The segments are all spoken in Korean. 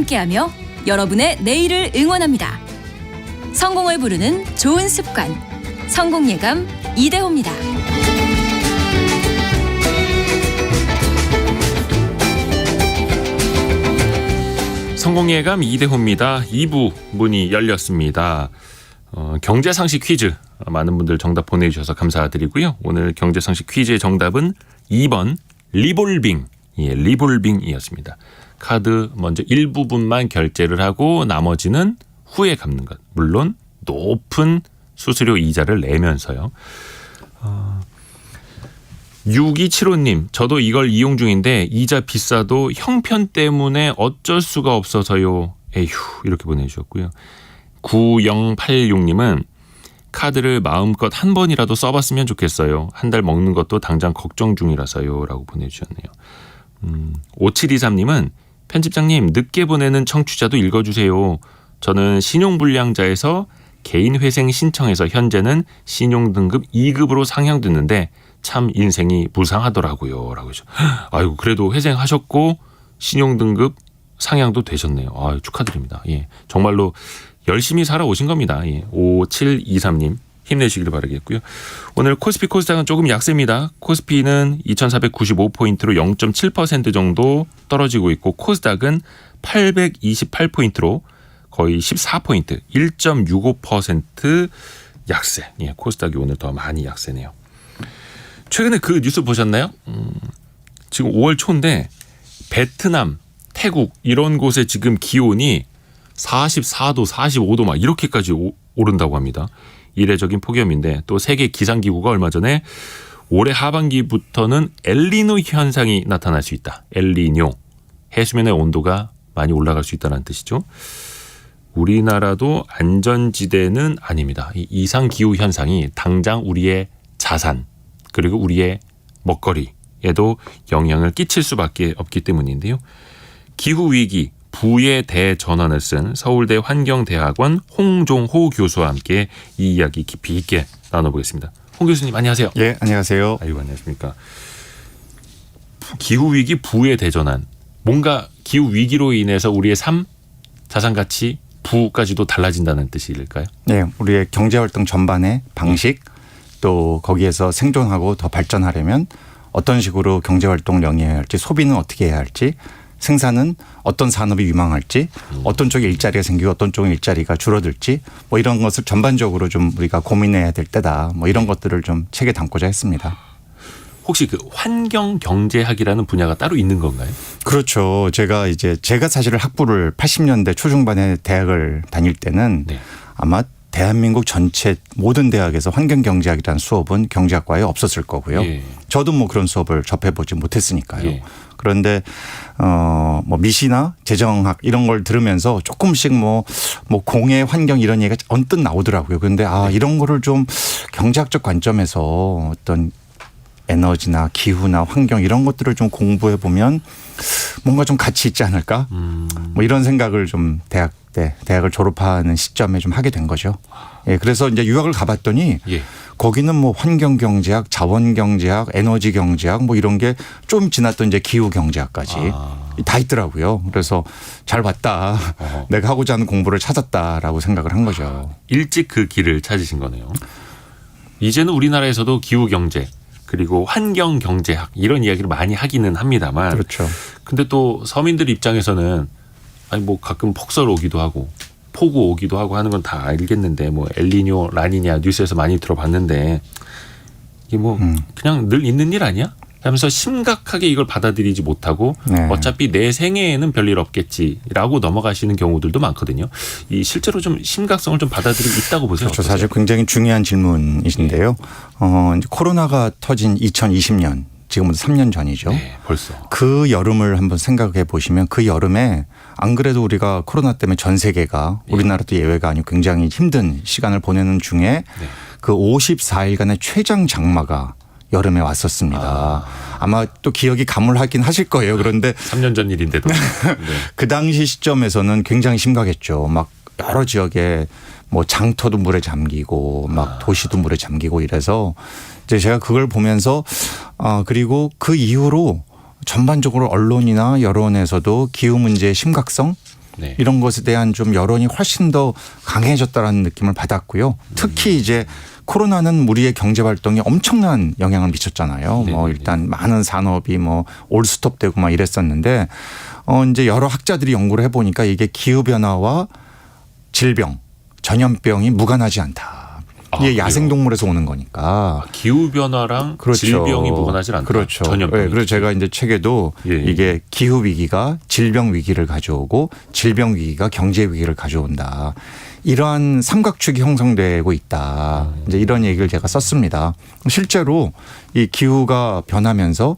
함께하며 여러분의 내일을 응원합니다. 성공을 부르는 좋은 습관, 성공예감 이대호입니다. 성공예감 이대호입니다. 2부 문이 열렸습니다. 경제상식 퀴즈 많은 분들 정답 보내주셔서 감사드리고요. 오늘 경제상식 퀴즈의 정답은 2번 리볼빙, 리볼빙이었습니다. 카드 먼저 일부분만 결제를 하고 나머지는 후에 갚는 것. 물론 높은 수수료 이자를 내면서요. 6275님, 저도 이걸 이용 중인데 이자 비싸도 형편 때문에 어쩔 수가 없어서요. 에휴, 이렇게 보내주셨고요. 9086님은 카드를 마음껏 한 번이라도 써봤으면 좋겠어요. 한 달 먹는 것도 당장 걱정 중이라서요. 라고 보내주셨네요. 5723님은 편집장님, 늦게 보내는 청취자도 읽어주세요. 저는 신용불량자에서 개인회생 신청해서 현재는 신용등급 2급으로 상향됐는데 참 인생이 무상하더라고요. 라고 하죠. 아이고, 그래도 회생하셨고 신용등급 상향도 되셨네요. 아유, 축하드립니다. 예, 정말로 열심히 살아오신 겁니다. 예, 5723님 힘내시길 바라겠고요. 오늘 코스피 코스닥은 조금 약세입니다. 코스피는 2495포인트로 0.7% 정도 떨어지고 있고 코스닥은 828포인트로 거의 14포인트 1.65% 약세. 예, 코스닥이 오늘 더 많이 약세네요. 최근에 그 뉴스 보셨나요? 지금 5월 초인데 베트남, 태국 이런 곳에 지금 기온이 44도, 45도 막 이렇게까지 오른다고 합니다. 이례적인 폭염인데 또 세계 기상기구가 얼마 전에 올해 하반기부터는 엘니뇨 현상이 나타날 수 있다. 엘니뇨. 해수면의 온도가 많이 올라갈 수 있다는 뜻이죠. 우리나라도 안전지대는 아닙니다. 이 이상기후 현상이 당장 우리의 자산 그리고 우리의 먹거리에도 영향을 끼칠 수밖에 없기 때문인데요. 기후위기 부의 대전환을 쓴 서울대 환경대학원 홍종호 교수와 함께 이 이야기 깊이 있게 나눠보겠습니다. 홍 교수님 안녕하세요. 예, 안녕하세요. 아이고, 안녕하십니까. 기후위기 부의 대전환. 뭔가 기후위기로 인해서 우리의 삶, 자산가치, 부까지도 달라진다는 뜻일까요? 네, 우리의 경제활동 전반의 방식 또 거기에서 생존하고 더 발전하려면 어떤 식으로 경제활동을 영위해야 할지 소비는 어떻게 해야 할지 생산은 어떤 산업이 유망할지 어떤 쪽에 일자리가 생기고 어떤 쪽에 일자리가 줄어들지 뭐 이런 것을 전반적으로 좀 우리가 고민해야 될 때다. 뭐 이런 것들을 좀 책에 담고자 했습니다. 혹시 그 환경경제학이라는 분야가 따로 있는 건가요? 그렇죠. 제가 사실 학부를 80년대 초중반에 대학을 다닐 때는 네. 아마 대한민국 전체 모든 대학에서 환경경제학이라는 수업은 경제학과에 없었을 거고요. 예. 저도 뭐 그런 수업을 접해보지 못했으니까요. 예. 그런데 뭐 미시나 재정학 이런 걸 들으면서 조금씩 뭐 공해 환경 이런 얘기가 언뜻 나오더라고요. 그런데 이런 거를 좀 경제학적 관점에서 어떤 에너지나 기후나 환경 이런 것들을 좀 공부해 보면 뭔가 좀 가치 있지 않을까? 뭐 이런 생각을 좀 대학을 졸업하는 시점에 좀 하게 된 거죠. 예, 그래서 이제 유학을 가봤더니 예. 거기는 뭐 환경경제학, 자원경제학, 에너지경제학 뭐 이런 게 좀 지났던 이제 기후경제학까지 다 있더라고요. 그래서 잘 봤다. 내가 하고자 하는 공부를 찾았다라고 생각을 한 거죠. 일찍 그 길을 찾으신 거네요. 이제는 우리나라에서도 기후경제 그리고 환경경제학 이런 이야기를 많이 하기는 합니다만. 그렇죠. 근데 또 서민들 입장에서는 아니 뭐 가끔 폭설 오기도 하고 폭우 오기도 하고 하는 건 다 알겠는데 뭐 엘니뇨, 라니냐 뉴스에서 많이 들어봤는데 이게 뭐 그냥 늘 있는 일 아니야? 하면서 심각하게 이걸 받아들이지 못하고 네. 어차피 내 생애에는 별일 없겠지라고 넘어가시는 경우들도 많거든요. 이 실제로 좀 심각성을 좀 받아들이고 있다고 보세요. 그렇죠. 어떠세요? 사실 굉장히 중요한 질문이신데요. 이제 코로나가 터진 2020년 지금부터 3년 전이죠. 네, 벌써. 그 여름을 한번 생각해 보시면 그 여름에 안 그래도 우리가 코로나 때문에 전 세계가 우리나라도 예외가 아니고 굉장히 힘든 시간을 보내는 중에 그 54일간의 최장 장마가 여름에 왔었습니다. 아마 또 기억이 가물하긴 하실 거예요. 그런데 3년 전 일인데도. 네. 그 당시 시점에서는 굉장히 심각했죠. 막 여러 지역에 뭐 장터도 물에 잠기고 막 도시도 물에 잠기고 이래서 이제 제가 그걸 보면서 그리고 그 이후로 전반적으로 언론이나 여론에서도 기후 문제의 심각성 네. 이런 것에 대한 좀 여론이 훨씬 더 강해졌다라는 느낌을 받았고요. 특히 이제 코로나는 우리의 경제 활동에 엄청난 영향을 미쳤잖아요. 네. 뭐 일단 많은 산업이 뭐 올스톱되고 막 이랬었는데 이제 여러 학자들이 연구를 해보니까 이게 기후 변화와 질병, 전염병이 무관하지 않다. 이게 그래요? 야생동물에서 오는 거니까. 기후 변화랑 그렇죠. 질병이 무관하지 않다. 그렇죠. 전염병. 네, 그래서 제가 이제 책에도 예. 이게 기후 위기가 질병 위기를 가져오고 질병 위기가 경제 위기를 가져온다. 이러한 삼각축이 형성되고 있다. 이제 이런 얘기를 제가 썼습니다. 실제로 이 기후가 변하면서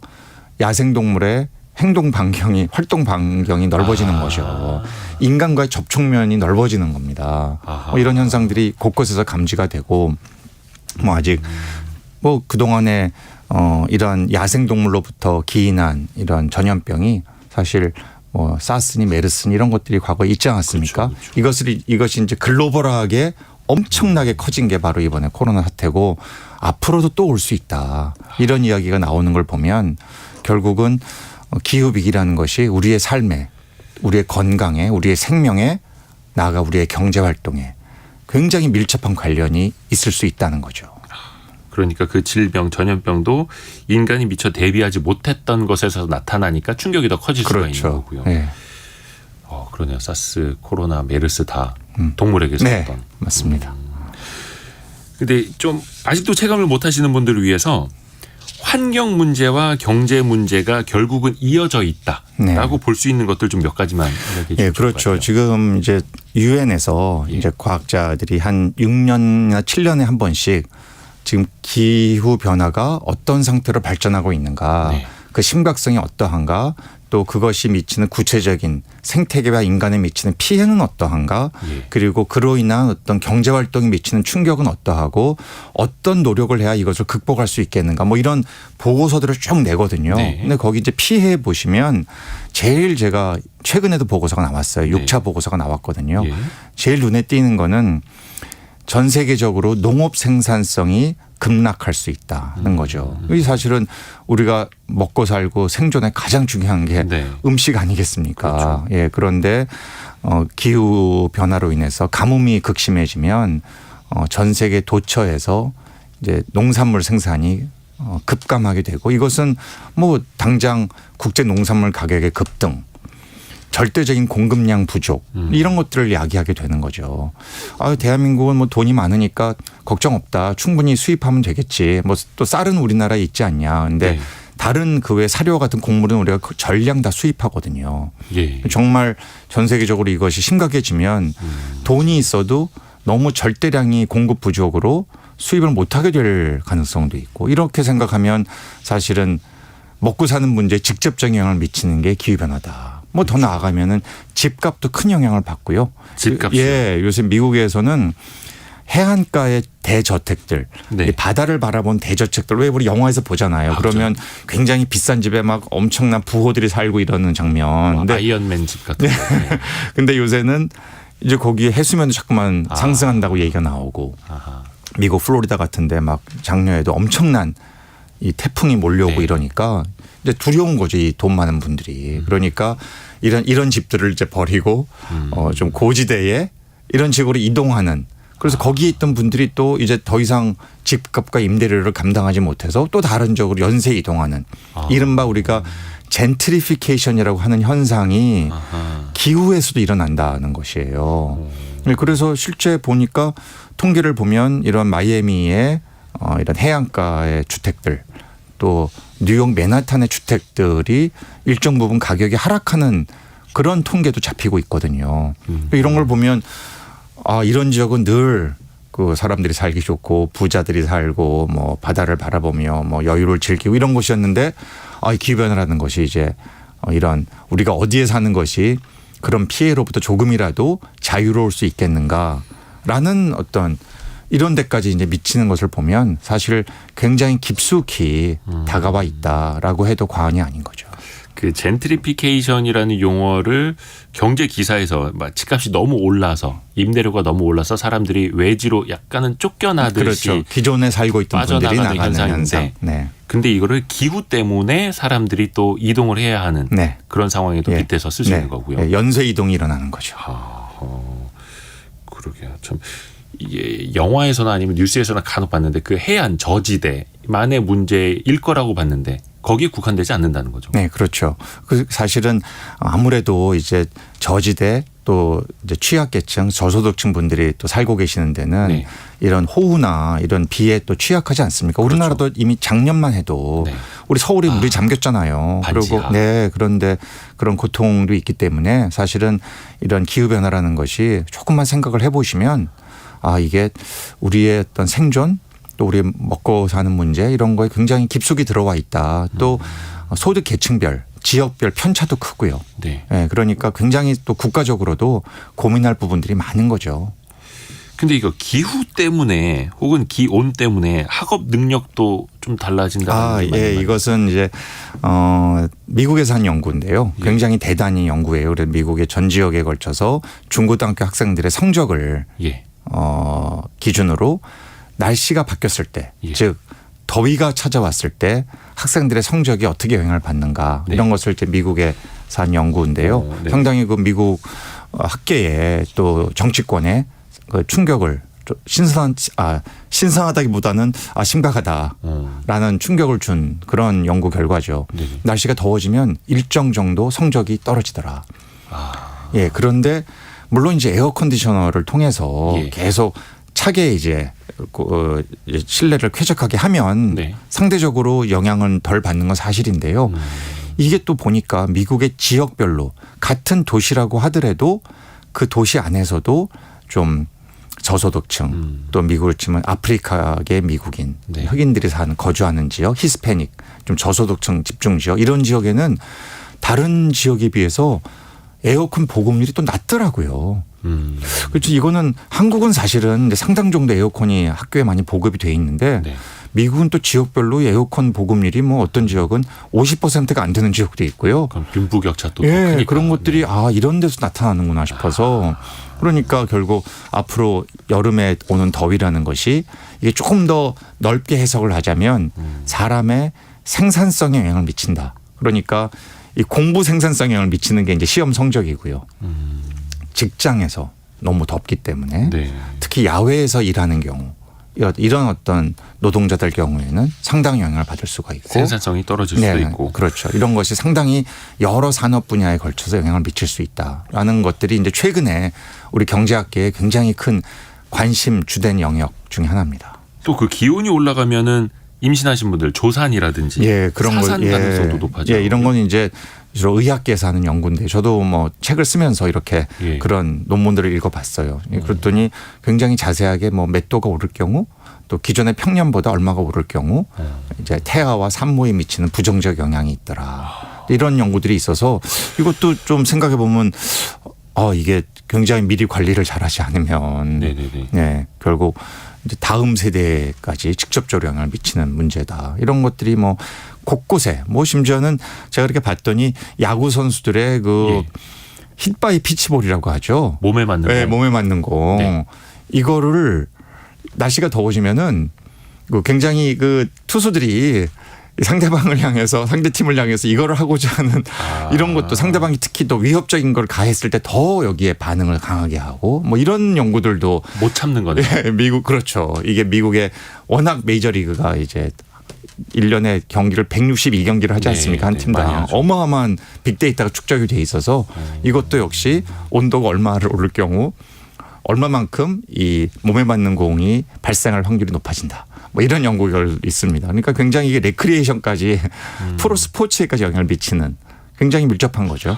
야생동물의 행동 반경이 활동 반경이 넓어지는 거죠. 인간과의 접촉면이 넓어지는 겁니다. 뭐 이런 현상들이 곳곳에서 감지가 되고 뭐 아직 뭐 그동안에 이런 야생동물로부터 기인한 이런 전염병이 사실 뭐 사스니 메르스니 이런 것들이 과거에 있지 않았습니까? 그렇죠. 이것이 이제 글로벌하게 엄청나게 커진 게 바로 이번에 코로나 사태고 앞으로도 또 올 수 있다. 이런 이야기가 나오는 걸 보면 결국은 기후 위기라는 것이 우리의 삶에, 우리의 건강에, 우리의 생명에, 나아가 우리의 경제 활동에 굉장히 밀접한 관련이 있을 수 있다는 거죠. 그러니까 그 질병, 전염병도 인간이 미처 대비하지 못했던 것에서 나타나니까 충격이 더 커질 수가 있는 거고요. 네. 그러네요. 사스, 코로나, 메르스 다 동물에게서 네, 어떤. 맞습니다. 근데 좀 아직도 체감을 못 하시는 분들을 위해서 환경 문제와 경제 문제가 결국은 이어져 있다라고 볼 수 있는 것들 좀 몇 가지만 이야기해 주실 것 그렇죠. 같아요. 지금 이제 유엔에서 예. 이제 과학자들이 한 6년이나 7년에 한 번씩 지금 기후 변화가 어떤 상태로 발전하고 있는가, 네. 그 심각성이 어떠한가, 또 그것이 미치는 구체적인 생태계와 인간에 미치는 피해는 어떠한가, 예. 그리고 그로 인한 어떤 경제 활동이 미치는 충격은 어떠하고 어떤 노력을 해야 이것을 극복할 수 있겠는가, 뭐 이런 보고서들을 쭉 내거든요. 네. 근데 거기 이제 피해 보시면 제일 제가 최근에도 보고서가 나왔어요. 6차 보고서가 나왔거든요. 예. 제일 눈에 띄는 거는 전 세계적으로 농업 생산성이 급락할 수 있다는 거죠. 이 사실은 우리가 먹고 살고 생존에 가장 중요한 게 네. 음식 아니겠습니까? 그렇죠. 예, 그런데 기후 변화로 인해서 가뭄이 극심해지면 전 세계 도처에서 이제 농산물 생산이 급감하게 되고, 이것은 뭐 당장 국제 농산물 가격의 급등, 절대적인 공급량 부족 이런 것들을 야기하게 되는 거죠. 대한민국은 뭐 돈이 많으니까 걱정 없다. 충분히 수입하면 되겠지. 뭐 또 쌀은 우리나라에 있지 않냐. 근데 네. 다른 그 외 사료 같은 곡물은 우리가 전량 다 수입하거든요. 예. 정말 전 세계적으로 이것이 심각해지면 돈이 있어도 너무 절대량이 공급 부족으로 수입을 못하게 될 가능성도 있고, 이렇게 생각하면 사실은 먹고 사는 문제에 직접적인 영향을 미치는 게 기후변화다. 뭐 더 나아가면은 집값도 큰 영향을 받고요. 집값이요? 예, 요새 미국에서는 해안가의 대저택들, 네. 이 바다를 바라본 대저택들, 왜 우리 영화에서 보잖아요. 그러면 굉장히 비싼 집에 막 엄청난 부호들이 살고 이러는 장면. 근데 아이언맨 집 같은 거. 네. 근데 요새는 이제 거기에 해수면도 자꾸만 상승한다고 얘기가 나오고, 아하. 미국 플로리다 같은데 막 작년에도 엄청난 이 태풍이 몰려오고 네. 이러니까 이제 두려운 거죠, 이 돈 많은 분들이. 그러니까 이런 집들을 이제 버리고 좀 고지대에 이런 식으로 이동하는. 그래서 거기에 있던 분들이 또 이제 더 이상 집값과 임대료를 감당하지 못해서 또 다른 쪽으로 연쇄 이동하는, 이른바 우리가 젠트리피케이션이라고 하는 현상이 기후에서도 일어난다는 것이에요. 그래서 실제 보니까 통계를 보면 이런 마이애미의 이런 해안가의 주택들, 또 뉴욕 맨하탄의 주택들이 일정 부분 가격이 하락하는 그런 통계도 잡히고 있거든요. 이런 걸 보면 이런 지역은 늘 그 사람들이 살기 좋고 부자들이 살고 뭐 바다를 바라보며 뭐 여유를 즐기고 이런 곳이었는데, 이 기후변화라는 것이 이제 이런 우리가 어디에 사는 것이 그런 피해로부터 조금이라도 자유로울 수 있겠는가라는 어떤 이런 데까지 이제 미치는 것을 보면 사실 굉장히 깊숙이 다가와 있다라고 해도 과언이 아닌 거죠. 그 젠트리피케이션이라는 용어를 경제 기사에서 집값이 너무 올라서, 임대료가 너무 올라서 사람들이 외지로 약간은 쫓겨나듯이 그렇죠. 기존에 살고 있던 분들이 빠져나가는 나가는 현상인데, 현상. 네. 근데 이거를 기후 때문에 사람들이 또 이동을 해야 하는 네. 그런 상황에도 예. 빗대서 쓸 수 네. 있는 거고요. 예, 연쇄 이동이 일어나는 거죠. 그러게요. 참 이게 영화에서나 아니면 뉴스에서나 간혹 봤는데 그 해안 저지대만의 문제일 거라고 봤는데 거기에 국한되지 않는다는 거죠. 네, 그렇죠. 그 사실은 아무래도 이제 저지대 또 이제 취약계층, 저소득층 분들이 또 살고 계시는 데는 네. 이런 호우나 이런 비에 또 취약하지 않습니까? 우리나라도 이미 작년만 해도 네. 우리 서울이 물이 잠겼잖아요. 반지하. 그리고 네, 그런데 그런 고통도 있기 때문에 사실은 이런 기후 변화라는 것이 조금만 생각을 해보시면 아 이게 우리의 어떤 생존 또 우리 먹고 사는 문제 이런 거에 굉장히 깊숙이 들어와 있다. 또 소득 계층별 지역별 편차도 크고요. 네. 네, 그러니까 굉장히 또 국가적으로도 고민할 부분들이 많은 거죠. 근데 이거 기후 때문에 혹은 기온 때문에 학업 능력도 좀 달라진다는 예, 말이 이것은 이제 미국에서 한 연구인데요. 굉장히 대단히 연구예요. 그래서 미국의 전 지역에 걸쳐서 중고등학교 학생들의 성적을 예. 기준으로 날씨가 바뀌었을 때, 예. 즉 더위가 찾아왔을 때 학생들의 성적이 어떻게 영향을 받는가 네. 이런 것을 이제 미국에서 한 연구인데요. 네. 상당히 그 미국 학계에 또 정치권에 그 충격을 신선하다기보다는 심각하다라는 충격을 준 그런 연구 결과죠. 네. 날씨가 더워지면 일정 정도 성적이 떨어지더라. 예, 그런데 물론 이제 에어 컨디셔너를 통해서 예. 계속 차게 이제 실내를 쾌적하게 하면 네. 상대적으로 영향은 덜 받는 건 사실인데요. 이게 또 보니까 미국의 지역별로 같은 도시라고 하더라도 그 도시 안에서도 좀 저소득층 또 미국을 치면 아프리카계 미국인 네. 흑인들이 사는 거주하는 지역 히스패닉 좀 저소득층 집중 지역 이런 지역에는 다른 지역에 비해서 에어컨 보급률이 또 낮더라고요. 그렇죠. 이거는 한국은 사실은 상당 정도 에어컨이 학교에 많이 보급이 돼 있는데 네. 미국은 또 지역별로 에어컨 보급률이 뭐 어떤 지역은 50%가 안 되는 지역도 있고요. 그럼 빈부격차 또 예, 크니까. 그런 것들이 네. 이런 데서 나타나는구나 싶어서 그러니까 결국 앞으로 여름에 오는 더위라는 것이 이게 조금 더 넓게 해석을 하자면 사람의 생산성에 영향을 미친다. 그러니까 이 공부 생산성에 영향을 미치는 게 이제 시험 성적이고요. 직장에서 너무 덥기 때문에 네. 특히 야외에서 일하는 경우 이런 어떤 노동자들 경우에는 상당히 영향을 받을 수가 있고 생산성이 떨어질 수도 네, 있고. 그렇죠. 이런 것이 상당히 여러 산업 분야에 걸쳐서 영향을 미칠 수 있다라는 것들이 이제 최근에 우리 경제학계에 굉장히 큰 관심 주된 영역 중에 하나입니다. 또 그 기온이 올라가면은 임신하신 분들 조산이라든지 예, 그런 거 사산 가능성도 높아져요. 예, 이런 건 이제 주로 의학계에서 하는 연구인데 저도 뭐 책을 쓰면서 이렇게 예. 그런 논문들을 읽어봤어요. 그랬더니 굉장히 자세하게 뭐 몇 도가 오를 경우 또 기존의 평년보다 얼마가 오를 경우 이제 태아와 산모에 미치는 부정적 영향이 있더라. 이런 연구들이 있어서 이것도 좀 생각해 보면 이게 굉장히 미리 관리를 잘하지 않으면 네네네. 네, 결국 이제 다음 세대까지 직접적으로 영향을 미치는 문제다. 이런 것들이 뭐 곳곳에 뭐 심지어는 제가 이렇게 봤더니 야구 선수들의 그 예. 힛바이 피치볼이라고 하죠. 몸에 맞는 네, 거. 몸에 맞는 거. 네. 이거를 날씨가 더워지면은 그 굉장히 그 투수들이 상대방을 향해서 상대팀을 향해서 이거를 하고자 하는 이런 것도 상대방이 특히 또 위협적인 걸 가했을 때 더 여기에 반응을 강하게 하고 뭐 이런 연구들도 못 참는 거네. 예, 미국 그렇죠. 이게 미국의 워낙 메이저리그가 이제 1년에 경기를 162경기를 하지 네, 않습니까? 한 네, 팀당. 많이 하죠. 어마어마한 빅데이터가 축적이 돼 있어서 이것도 역시 온도가 얼마를 오를 경우 얼마만큼 이 몸에 맞는 공이 발생할 확률이 높아진다. 뭐 이런 연구가 있습니다. 그러니까 굉장히 이게 레크리에이션까지 프로 스포츠에까지 영향을 미치는 굉장히 밀접한 거죠.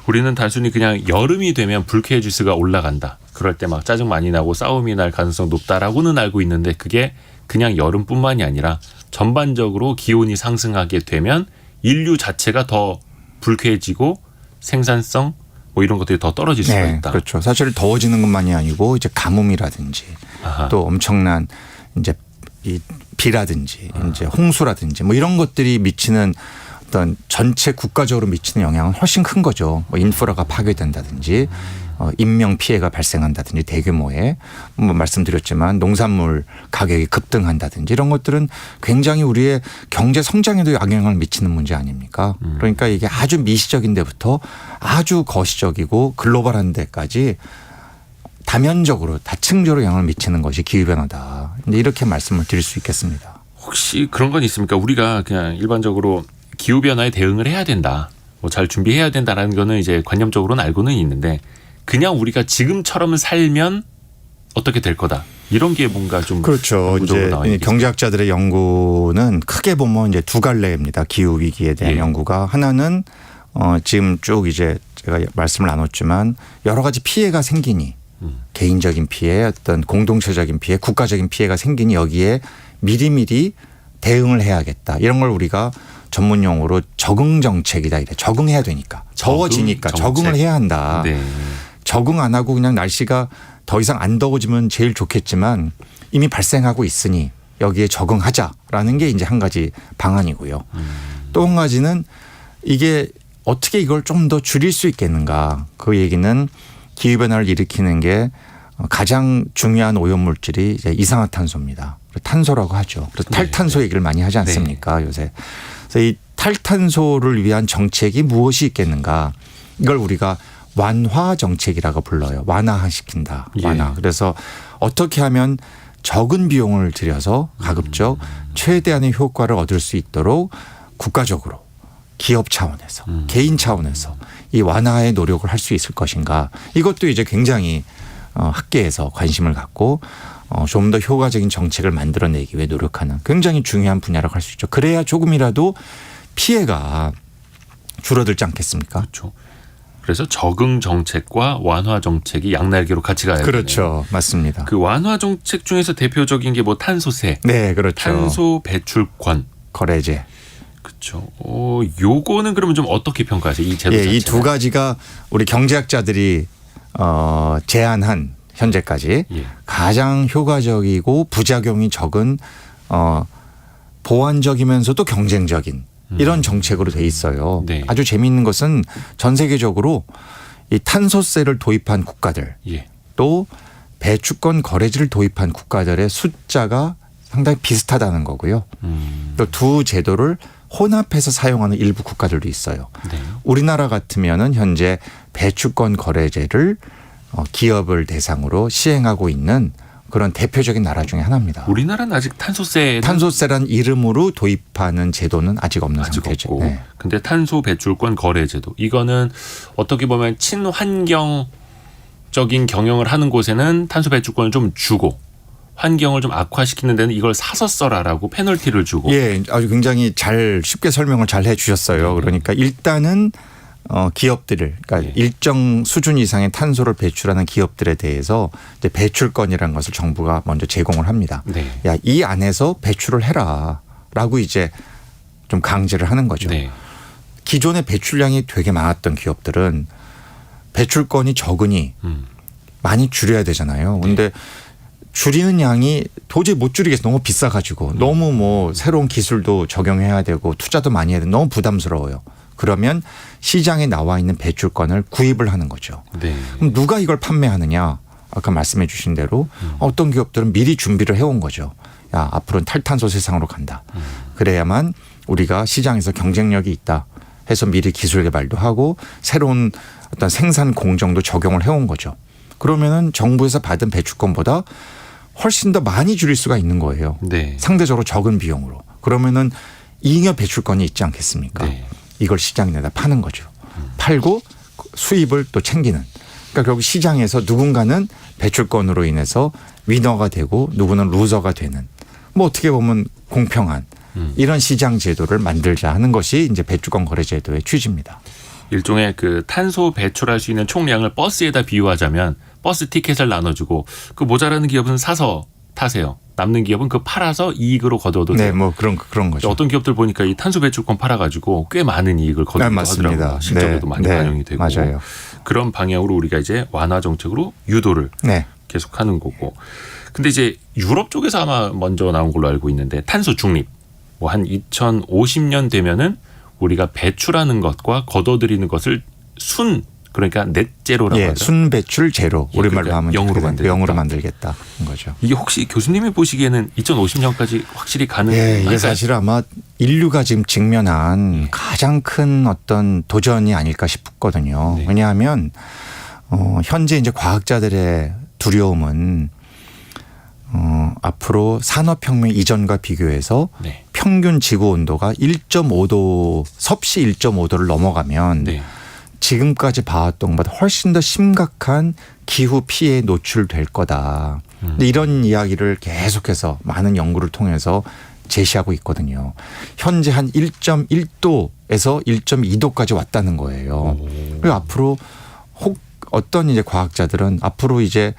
우리는 단순히 그냥 여름이 되면 불쾌해 지수가 올라간다. 그럴 때 막 짜증 많이 나고 싸움이 날 가능성 높다라고는 알고 있는데 그게 그냥 여름뿐만이 아니라 전반적으로 기온이 상승하게 되면 인류 자체가 더 불쾌해지고 생산성 뭐 이런 것들이 더 떨어질 수가 있다. 그렇죠. 사실 더워지는 것만이 아니고 이제 가뭄이라든지 아하. 또 엄청난 이제 이 비라든지 이제 홍수라든지 뭐 이런 것들이 미치는 어떤 전체 국가적으로 미치는 영향은 훨씬 큰 거죠. 뭐 인프라가 파괴된다든지 인명 피해가 발생한다든지 대규모의 뭐 말씀드렸지만 농산물 가격이 급등한다든지 이런 것들은 굉장히 우리의 경제 성장에도 영향을 미치는 문제 아닙니까? 그러니까 이게 아주 미시적인 데부터 아주 거시적이고 글로벌한 데까지 다면적으로 다층적으로 영향을 미치는 것이 기후변화다. 이렇게 말씀을 드릴 수 있겠습니다. 혹시 그런 건 있습니까? 우리가 그냥 일반적으로 기후변화에 대응을 해야 된다. 뭐 잘 준비해야 된다라는 거는 이제 관념적으로는 알고는 있는데 그냥 우리가 지금처럼 살면 어떻게 될 거다. 이런 게 뭔가 좀 그렇죠. 이제 경제학자들의 연구는 크게 보면 이제 두 갈래입니다. 기후 위기에 대한 연구가 하나는 지금 쭉 이제 제가 말씀을 나눴지만 여러 가지 피해가 생기니 개인적인 피해, 어떤 공동체적인 피해, 국가적인 피해가 생기니 여기에 미리미리 대응을 해야겠다. 이런 걸 우리가 전문 용어로 적응 정책이다 이래. 적응해야 되니까. 더워지니까 적응을 해야 한다. 네. 적응 안 하고 그냥 날씨가 더 이상 안 더워지면 제일 좋겠지만 이미 발생하고 있으니 여기에 적응하자라는 게 이제 한 가지 방안이고요. 또 한 가지는 이게 어떻게 이걸 좀 더 줄일 수 있겠는가. 그 얘기는 기후변화를 일으키는 게 가장 중요한 오염물질이 이제 이산화탄소입니다. 탄소라고 하죠. 그래서 탈탄소 얘기를 많이 하지 않습니까? 요새. 그래서 이 탈탄소를 위한 정책이 무엇이 있겠는가. 이걸 우리가 완화 정책이라고 불러요. 완화시킨다. 완화. 그래서 어떻게 하면 적은 비용을 들여서 가급적 최대한의 효과를 얻을 수 있도록 국가적으로 기업 차원에서 개인 차원에서 이 완화의 노력을 할 수 있을 것인가. 이것도 이제 굉장히 학계에서 관심을 갖고 좀 더 효과적인 정책을 만들어내기 위해 노력하는 굉장히 중요한 분야라고 할 수 있죠. 그래야 조금이라도 피해가 줄어들지 않겠습니까? 그렇죠. 그래서 적응 정책과 완화 정책이 양날개로 같이 가야 되네요. 그렇죠. 맞습니다. 그 완화 정책 중에서 대표적인 게 뭐 탄소세, 네, 그렇죠. 탄소 배출권, 거래제. 그렇죠. 요거는 그러면 좀 어떻게 평가하세요? 이 제도 자체는? 이 두 가지가 우리 경제학자들이 제안한 현재까지 가장 효과적이고 부작용이 적은 보완적이면서도 경쟁적인 이런 정책으로 돼 있어요. 네. 아주 재미있는 것은 전 세계적으로 이 탄소세를 도입한 국가들 또 배출권 거래제를 도입한 국가들의 숫자가 상당히 비슷하다는 거고요. 또 두 제도를 혼합해서 사용하는 일부 국가들도 있어요. 네. 우리나라 같으면은 현재 배출권 거래제를 기업을 대상으로 시행하고 있는 그런 대표적인 나라 중에 하나입니다. 우리나라는 아직 탄소세란 이름으로 도입하는 제도는 아직 없는 상태죠. 없고. 네. 근데 탄소 배출권 거래 제도 이거는 어떻게 보면 친환경적인 경영을 하는 곳에는 탄소 배출권을 좀 주고 환경을 좀 악화시키는 데는 이걸 사서 써라라고 페널티를 주고. 예, 아주 굉장히 잘 쉽게 설명을 잘 해주셨어요. 그러니까 일단은 기업들을 그러니까 일정 수준 이상의 탄소를 배출하는 기업들에 대해서 이제 배출권이라는 것을 정부가 먼저 제공을 합니다. 네. 야, 이 안에서 배출을 해라라고 이제 좀 강제를 하는 거죠. 네. 기존의 배출량이 되게 많았던 기업들은 배출권이 적으니 많이 줄여야 되잖아요. 그런데 줄이는 양이 도저히 못 줄이겠어. 너무 비싸가지고 너무 뭐 새로운 기술도 적용해야 되고 투자도 많이 해야 되고 너무 부담스러워요. 그러면 시장에 나와 있는 배출권을 구입을 하는 거죠. 네. 그럼 누가 이걸 판매하느냐? 아까 말씀해 주신 대로 어떤 기업들은 미리 준비를 해온 거죠. 야, 앞으로는 탈탄소 세상으로 간다. 그래야만 우리가 시장에서 경쟁력이 있다 해서 미리 기술 개발도 하고 새로운 어떤 생산 공정도 적용을 해온 거죠. 그러면은 정부에서 받은 배출권보다 훨씬 더 많이 줄일 수가 있는 거예요. 네. 상대적으로 적은 비용으로. 그러면은 잉여 배출권이 있지 않겠습니까? 네. 이걸 시장에 내다 파는 거죠. 팔고 수입을 또 챙기는. 그러니까 결국 시장에서 누군가는 배출권으로 인해서 위너가 되고 누구는 루저가 되는. 뭐 어떻게 보면 공평한 이런 시장 제도를 만들자 하는 것이 이제 배출권 거래 제도의 취지입니다. 일종의 그 탄소 배출할 수 있는 총량을 버스에다 비유하자면 버스 티켓을 나눠주고 그 모자라는 기업은 사서 타세요. 남는 기업은 그 팔아서 이익으로 거둬도 돼요. 네, 뭐 그런 거죠. 어떤 기업들 보니까 이 탄소 배출권 팔아가지고 꽤 많은 이익을 거두기도 하더라고요. 실적에도 많이 반영이 되고. 맞아요. 그런 방향으로 우리가 이제 완화 정책으로 유도를 계속하는 거고. 근데 이제 유럽 쪽에서 아마 먼저 나온 걸로 알고 있는데 탄소 중립. 뭐 한 2050년 되면은 우리가 배출하는 것과 걷어들이는 것을 그러니까 넷제로라고 예, 하죠. 순배출 제로. 예, 우리말로 그러니까 하면 영으로 만들겠다. 영으로 만들겠다는 거죠. 이게 혹시 교수님이 보시기에는 2050년까지 확실히 예, 가능할까요? 이게 사실 아마 인류가 지금 직면한 예. 가장 큰 어떤 도전이 아닐까 싶거든요. 네. 왜냐하면 현재 이제 과학자들의 두려움은 앞으로 산업혁명 이전과 비교해서 네. 평균 지구 온도가 1.5도 섭씨 1.5도를 넘어가면 네. 지금까지 봐왔던 것보다 훨씬 더 심각한 기후 피해에 노출될 거다. 근데 이런 이야기를 계속해서 많은 연구를 통해서 제시하고 있거든요. 현재 한 1.1도에서 1.2도까지 왔다는 거예요. 그리고 앞으로 혹 어떤 이제 과학자들은 앞으로 이제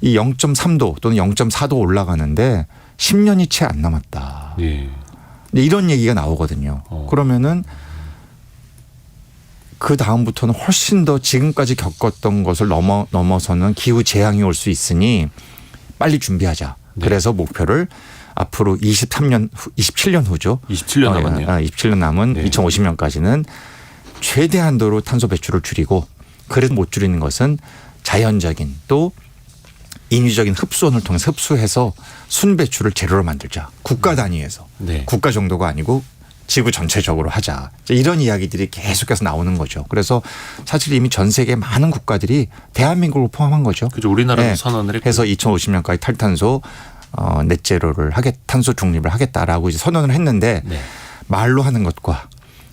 이 0.3도 또는 0.4도 올라가는데 10년이 채 안 남았다. 예. 이런 얘기가 나오거든요. 그러면은 그 다음부터는 훨씬 더 지금까지 겪었던 것을 넘어서는 기후 재앙이 올 수 있으니 빨리 준비하자. 네. 그래서 목표를 앞으로 27년 후죠. 27년 남았네요. 27년 남은 네. 2050년까지는 최대한도로 탄소 배출을 줄이고 그래서 못 줄이는 것은 자연적인 또 인위적인 흡수원을 통해서 흡수해서 순배출을 제로로 만들자. 국가 단위에서. 네. 국가 정도가 아니고 지구 전체적으로 하자. 이런 이야기들이 계속해서 나오는 거죠. 그래서 사실 이미 전 세계 많은 국가들이 대한민국을 포함한 거죠. 그죠. 우리나라도 네. 선언을 했고. 해서 2050년까지 탈탄소 넷제로를 탄소 중립을 하겠다라고 이제 선언을 했는데 네. 말로 하는 것과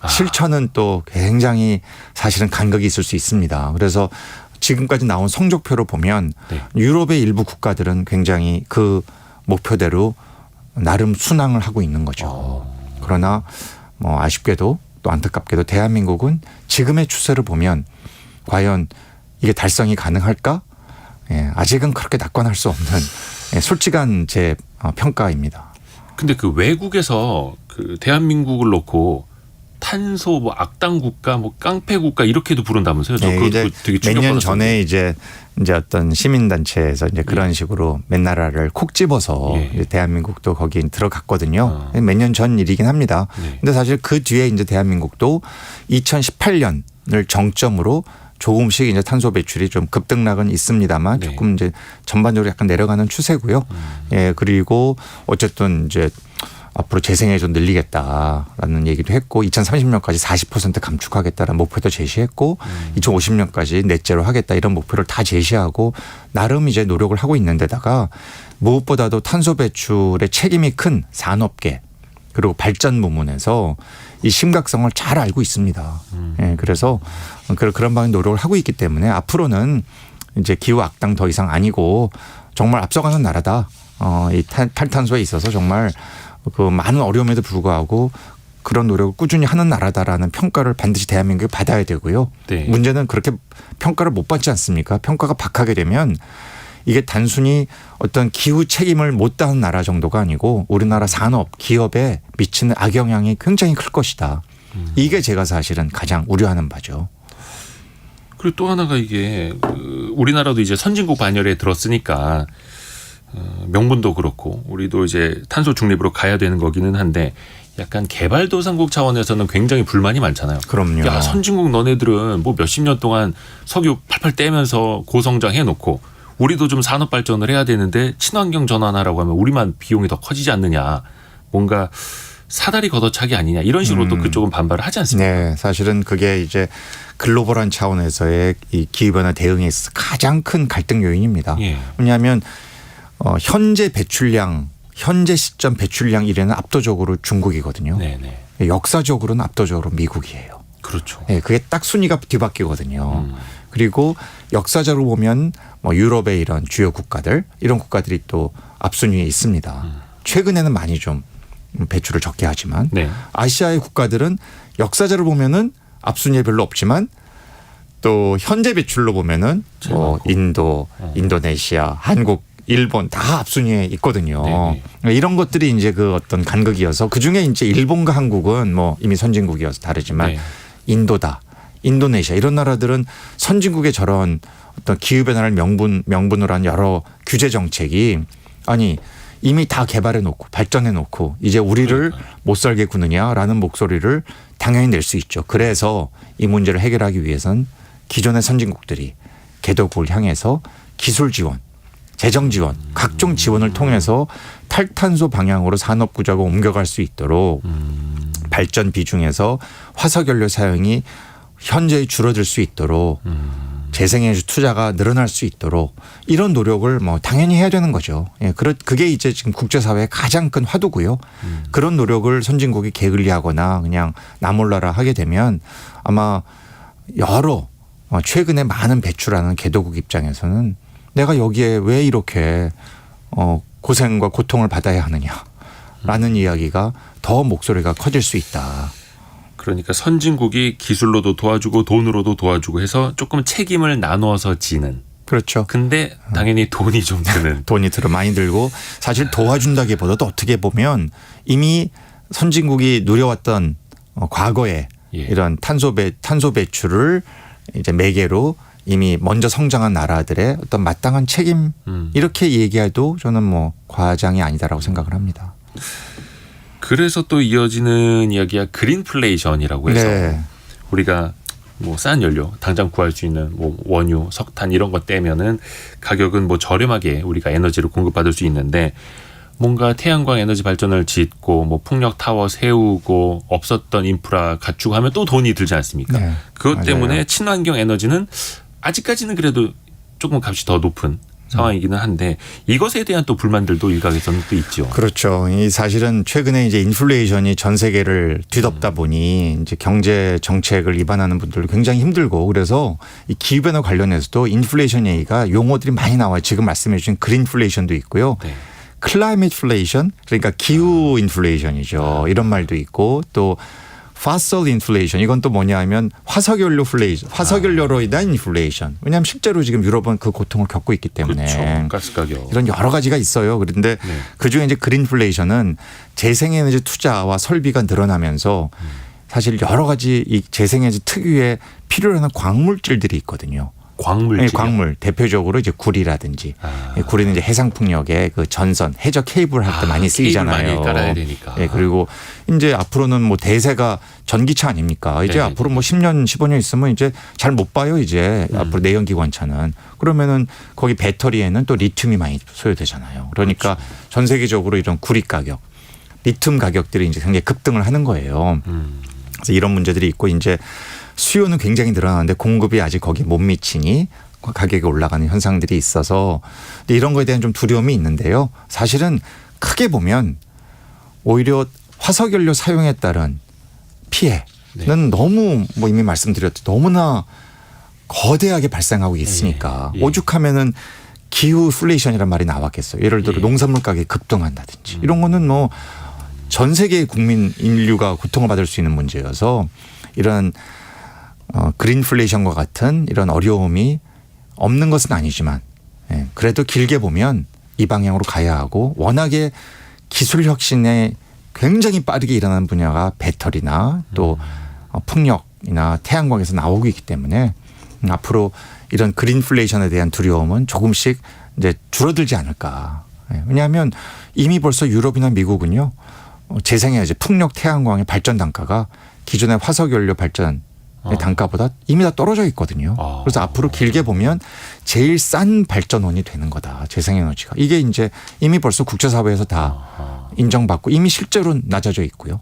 실천은 또 굉장히 사실은 간극이 있을 수 있습니다. 그래서 지금까지 나온 성적표로 보면 네. 유럽의 일부 국가들은 굉장히 그 목표대로 나름 순항을 하고 있는 거죠. 그러나 뭐 아쉽게도 또 안타깝게도 대한민국은 지금의 추세를 보면 과연 이게 달성이 가능할까? 예, 아직은 그렇게 낙관할 수 없는 솔직한 제 평가입니다. 근데 그 외국에서 그 대한민국을 놓고 탄소 뭐 악당 국가 뭐 깡패 국가 이렇게도 부른다면서요? 저 네, 그것도 이제 되게 몇 년 충격받았어요. 전에 이제 어떤 시민단체에서 이제 그런 식으로 몇 나라를 콕 집어서 예. 이제 대한민국도 거기 들어갔거든요. 몇 년 전 일이긴 합니다. 네. 근데 사실 그 뒤에 이제 대한민국도 2018년을 정점으로 조금씩 이제 탄소 배출이 좀 급등락은 있습니다만 네. 조금 이제 전반적으로 약간 내려가는 추세고요. 예, 그리고 어쨌든 이제 앞으로 재생에 좀 늘리겠다라는 얘기도 했고 2030년까지 40% 감축하겠다라는 목표도 제시했고 2050년까지 넷제로 하겠다 이런 목표를 다 제시하고 나름 이제 노력을 하고 있는데다가 무엇보다도 탄소 배출의 책임이 큰 산업계 그리고 발전 부문에서 이 심각성을 잘 알고 있습니다. 예, 그래서 그런 방향 노력을 하고 있기 때문에 앞으로는 이제 기후 악당 더 이상 아니고 정말 앞서가는 나라다. 이 탈탄소에 있어서 정말 그 많은 어려움에도 불구하고 그런 노력을 꾸준히 하는 나라다라는 평가를 반드시 대한민국이 받아야 되고요. 네. 문제는 그렇게 평가를 못 받지 않습니까? 평가가 박하게 되면 이게 단순히 어떤 기후 책임을 못 다한 나라 정도가 아니고 우리나라 산업, 기업에 미치는 악영향이 굉장히 클 것이다. 이게 제가 사실은 가장 우려하는 바죠. 그리고 또 하나가 이게 우리나라도 이제 선진국 반열에 들었으니까 명분도 그렇고 우리도 이제 탄소 중립으로 가야 되는 거기는 한데 약간 개발도상국 차원에서는 굉장히 불만이 많잖아요. 그럼요. 야, 선진국 너네들은 뭐 몇십 년 동안 석유 팔팔 떼면서 고성장 해놓고 우리도 좀 산업 발전을 해야 되는데 친환경 전환하라고 하면 우리만 비용이 더 커지지 않느냐. 뭔가 사다리 걷어차기 아니냐 이런 식으로 또 그쪽은 반발을 하지 않습니까? 네, 사실은 그게 이제 글로벌한 차원에서의 이 기후변화 대응에 있어서 가장 큰 갈등 요인입니다. 예. 왜냐하면 현재 시점 배출량 1위는 압도적으로 중국이거든요. 네네. 역사적으로는 압도적으로 미국이에요. 그렇죠. 네, 그게 딱 순위가 뒤바뀌거든요. 그리고 역사적으로 보면 뭐 유럽의 이런 주요 국가들 이런 국가들이 또 앞순위에 있습니다. 최근에는 많이 좀 배출을 적게 하지만 네. 아시아의 국가들은 역사적으로 보면은 앞순위에 별로 없지만 또 현재 배출로 보면은 뭐 인도, 인도네시아, 한국, 일본 다 앞순위에 있거든요. 네네. 이런 것들이 이제 그 어떤 간극이어서 그 중에 이제 일본과 한국은 뭐 이미 선진국이어서 다르지만 네. 인도다, 인도네시아 이런 나라들은 선진국의 저런 어떤 기후 변화를 명분으로 한 여러 규제 정책이 아니 이미 다 개발해 놓고 발전해 놓고 이제 우리를 못 살게 구느냐라는 목소리를 당연히 낼 수 있죠. 그래서 이 문제를 해결하기 위해선 기존의 선진국들이 개도국을 향해서 기술 지원, 재정 지원, 각종 지원을 통해서 탈탄소 방향으로 산업 구조가 옮겨갈 수 있도록 발전 비중에서 화석연료 사용이 현저히 줄어들 수 있도록 재생에너지 투자가 늘어날 수 있도록 이런 노력을 뭐 당연히 해야 되는 거죠. 예, 그게 이제 지금 국제사회의 가장 큰 화두고요. 그런 노력을 선진국이 게을리하거나 그냥 나 몰라라 하게 되면 아마 여러 최근에 많은 배출하는 개도국 입장에서는 내가 여기에 왜 이렇게 고생과 고통을 받아야 하느냐라는 이야기가 더 목소리가 커질 수 있다. 그러니까 선진국이 기술로도 도와주고 돈으로도 도와주고 해서 조금 책임을 나누어서 지는. 그렇죠. 근데 당연히 돈이 좀 드는. 돈이 많이 들고 사실 도와준다기보다도 어떻게 보면 이미 선진국이 누려왔던 과거에 예. 이런 탄소 배출을 이제 매개로 이미 먼저 성장한 나라들의 어떤 마땅한 책임 이렇게 얘기해도 저는 뭐 과장이 아니다라고 생각을 합니다. 그래서 또 이어지는 이야기가 그린플레이션이라고 해서 네. 우리가 뭐 싼 연료 당장 구할 수 있는 뭐 원유, 석탄 이런 것 떼면은 가격은 뭐 저렴하게 우리가 에너지를 공급받을 수 있는데 뭔가 태양광 에너지 발전을 짓고 뭐 풍력 타워 세우고 없었던 인프라 갖추고 하면 또 돈이 들지 않습니까? 네. 그것 맞아요. 때문에 친환경 에너지는 아직까지는 그래도 조금 값이 더 높은 상황이기는 한데 이것에 대한 또 불만들도 일각에서는 또 있죠. 그렇죠. 이 사실은 최근에 이제 인플레이션이 전 세계를 뒤덮다 보니 이제 경제 정책을 위반하는 분들도 굉장히 힘들고 그래서 이 기후변화 관련해서도 인플레이션 얘기가 용어들이 많이 나와요. 지금 말씀해 주신 그린플레이션도 있고요. 네. 클라이밋플레이션 그러니까 기후 인플레이션이죠. 이런 말도 있고 또 fossil inflation 이건 또 뭐냐 하면 화석연료로 인한 인플레이션. 왜냐하면 실제로 지금 유럽은 그 고통을 겪고 있기 때문에 그렇죠. 가스 가격. 이런 여러 가지가 있어요. 그런데 네. 그중에 이제 그린플레이션은 재생에너지 투자와 설비가 늘어나면서 사실 여러 가지 이 재생에너지 특유의 필요로 하는 광물질들이 있거든요. 광물질. 네, 광물 대표적으로 이제 구리라든지 구리는 이제 해상풍력의 그 전선 해저 케이블 할 때 많이 쓰이잖아요. 케이블 많이 깔아야 되니까. 네, 그리고 이제 앞으로는 뭐 대세가 전기차 아닙니까? 이제 네. 앞으로 뭐 10년 15년 있으면 이제 잘 못 봐요. 이제 앞으로 내연기관차는 그러면은 거기 배터리에는 또 리튬이 많이 소요되잖아요. 그러니까 그렇죠. 전 세계적으로 이런 구리 가격, 리튬 가격들이 이제 굉장히 급등을 하는 거예요. 그래서 이런 문제들이 있고 이제 수요는 굉장히 늘어나는데 공급이 아직 거기 못 미치니 가격이 올라가는 현상들이 있어서 근데 이런 거에 대한 좀 두려움이 있는데요. 사실은 크게 보면 오히려 화석연료 사용에 따른 피해는 네. 너무 뭐 이미 말씀드렸듯이 너무나 거대하게 발생하고 있으니까 예. 오죽하면은 기후플레이션이란 말이 나왔겠어요. 예를 들어 예. 농산물 가격이 급등한다든지 이런 거는 뭐 전 세계의 국민 인류가 고통을 받을 수 있는 문제여서 이런 그린플레이션과 같은 이런 어려움이 없는 것은 아니지만 그래도 길게 보면 이 방향으로 가야 하고 워낙에 기술 혁신에 굉장히 빠르게 일어나는 분야가 배터리나 또 풍력이나 태양광에서 나오고 있기 때문에 앞으로 이런 그린플레이션에 대한 두려움은 조금씩 이제 줄어들지 않을까. 왜냐하면 이미 벌써 유럽이나 미국은요 재생에너지 풍력 태양광의 발전 단가가 기존의 화석연료 발전 단가보다 이미 다 떨어져 있거든요. 그래서 앞으로 길게 보면 제일 싼 발전원이 되는 거다. 재생에너지가. 이게 이제 이미 벌써 국제사회에서 다 인정받고 이미 실제로 낮아져 있고요.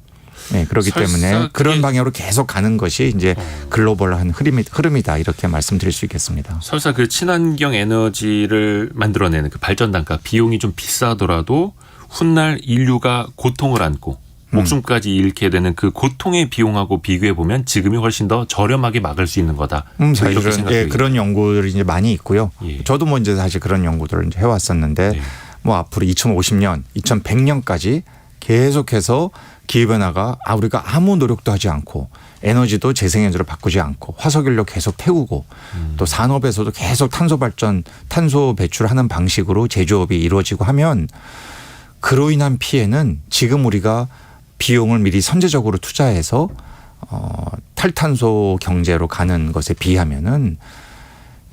네, 그렇기 때문에 그런 방향으로 계속 가는 것이 이제 글로벌한 흐름이다. 이렇게 말씀드릴 수 있겠습니다. 설사 그 친환경 에너지를 만들어내는 그 발전 단가 비용이 좀 비싸더라도 훗날 인류가 고통을 안고 목숨까지 잃게 되는 그 고통의 비용하고 비교해 보면 지금이 훨씬 더 저렴하게 막을 수 있는 거다. 사실은 예, 그런 연구들이 이제 많이 있고요. 예. 저도 뭐 이제 사실 그런 연구들을 이제 해왔었는데 네. 뭐 앞으로 2050년, 2100년까지 계속해서 기후변화가 우리가 아무 노력도 하지 않고 에너지도 재생에너지로 바꾸지 않고 화석연료 계속 태우고 또 산업에서도 계속 탄소 배출하는 방식으로 제조업이 이루어지고 하면 그로 인한 피해는 지금 우리가 비용을 미리 선제적으로 투자해서 탈탄소 경제로 가는 것에 비하면은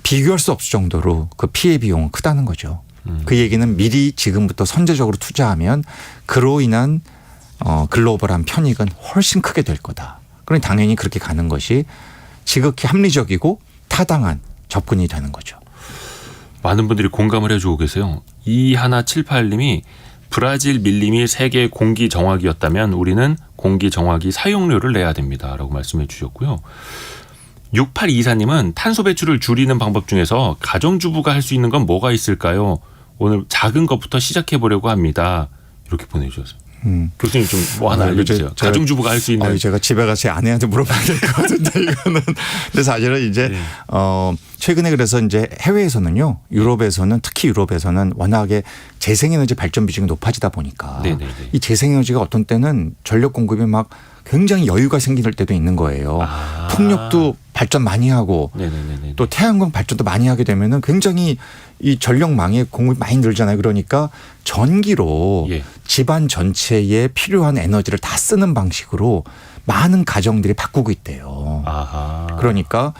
비교할 수 없을 정도로 그 피해 비용은 크다는 거죠. 그 얘기는 미리 지금부터 선제적으로 투자하면 그로 인한 글로벌한 편익은 훨씬 크게 될 거다. 그러니 당연히 그렇게 가는 것이 지극히 합리적이고 타당한 접근이 되는 거죠. 많은 분들이 공감을 해주고 계세요. 2178님이 브라질 밀림이 세계 공기 정화기였다면 우리는 공기 정화기 사용료를 내야 됩니다라고 말씀해 주셨고요. 6824님은 탄소 배출을 줄이는 방법 중에서 가정주부가 할 수 있는 건 뭐가 있을까요? 오늘 작은 것부터 시작해 보려고 합니다. 이렇게 보내주셨어요. 교수님 좀 뭐 하나 알려주세요. 가정주부가 할 수 있는. 제가 집에 가서 제 아내한테 물어봐야 될 것 같은데 이거는. 근데 사실은 이제 네. 최근에 그래서 이제 해외에서는요, 유럽에서는 특히 유럽에서는 워낙에 재생에너지 발전 비중이 높아지다 보니까 네네네. 이 재생에너지가 어떤 때는 전력 공급이 막 굉장히 여유가 생길 때도 있는 거예요. 풍력도 발전 많이 하고 네네네네. 또 태양광 발전도 많이 하게 되면은 굉장히 이 전력망에 공급이 많이 늘잖아요. 그러니까 전기로 예. 집안 전체에 필요한 에너지를 다 쓰는 방식으로 많은 가정들이 바꾸고 있대요. 아하. 그러니까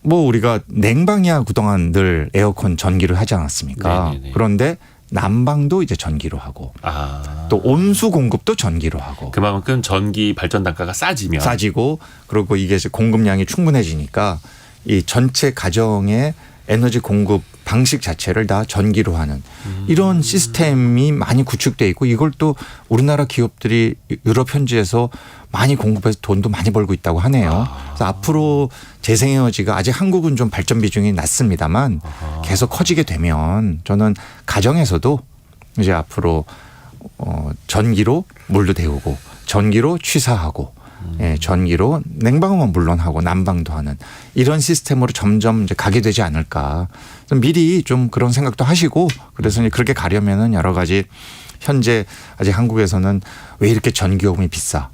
뭐 우리가 냉방이야 그동안 늘 에어컨 전기로 하지 않았습니까? 네네네. 그런데 난방도 이제 전기로 하고 또 온수 공급도 전기로 하고 그만큼 전기 발전 단가가 싸지고 그리고 이게 이제 공급량이 충분해지니까 이 전체 가정의 에너지 공급 방식 자체를 다 전기로 하는 이런 시스템이 많이 구축돼 있고 이걸 또 우리나라 기업들이 유럽 현지에서 많이 공급해서 돈도 많이 벌고 있다고 하네요. 그래서 앞으로 재생에너지가 아직 한국은 좀 발전 비중이 낮습니다만 계속 커지게 되면 저는 가정에서도 이제 앞으로 전기로 물도 데우고 전기로 취사하고 예, 전기로 냉방은 물론 하고 난방도 하는 이런 시스템으로 점점 이제 가게 되지 않을까. 미리 좀 그런 생각도 하시고 그래서 이제 그렇게 가려면은 여러 가지 현재 아직 한국에서는 왜 이렇게 전기요금이 비싸?